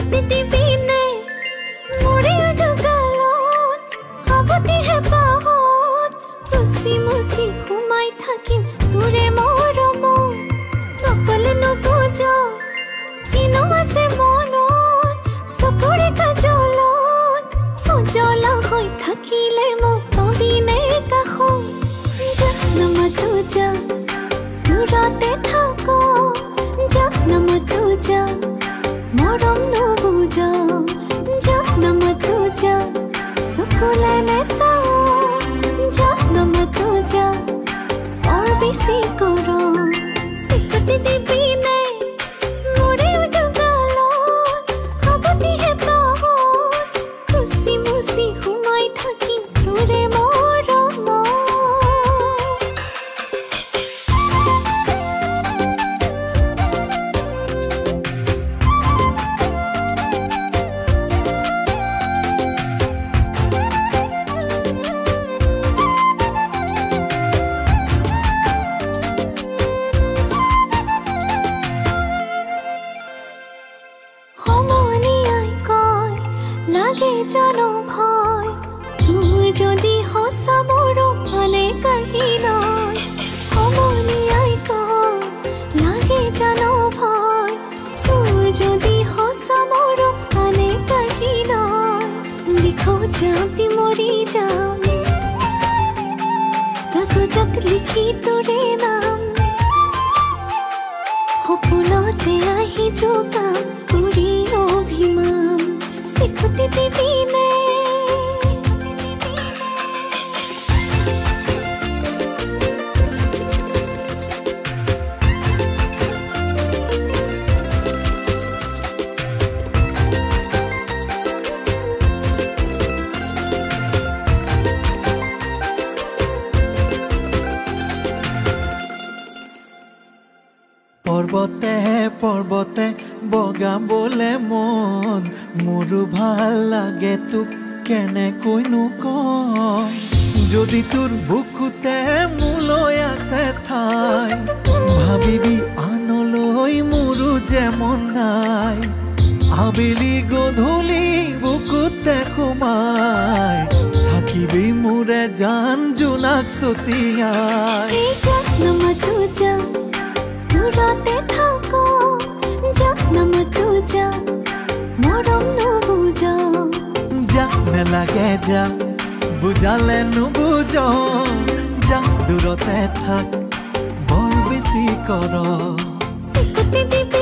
Sikuti Dibine Mure udugalot Habati he bahot Rusi musi humai thakim Ture moromot Nokale no bojo Ino ase monot Sokore kajolot Ujola hoi thakile mo Dibine kahot Jaah namatu jaah Durate thako Jaah namatu jaah Morom no bujo Jaah namatu jaah Sukule ne sao Jaah namatu jaah Aur besi koro Sikuti Dibine Mure udugalot Habati he bahot Rusi musi humai thaki Ture moromot লাগে জানো ভয় তোৰ যদি হসা মোৰ মানে কাঢ়ি লয় সমনিয়াই কয় লাগে জানো ভয় তোৰ যদি হসা মোৰ মানে কাঢ়ি লয় লিখো যাতি মৰি যাম কাগজত লিখি তোৰে নাম সপোনতে আহি যোগাম কৰি অভিমান Sikuti Dibine পৰ্বতে পৰ্বতে বগা বলে মন মোৰো ভাল লাগে তোক কেনেকৈনো কম যদি তোৰ বুকুতে মোলৈ আছে ঠাই ভাবিবি আনলৈ মোৰো যেমন নাই আবেলি গধূলি বুকুতে সোমাই থাকিবি মোৰে জান জোনাক ছটিয়াই Jaah namatu jaah Durate thako Jaah namatu jaah Morom no bujo Jaah nelage jaah Bujale nubujo Jaah durate thak Bor besi koro Sikuti Dibine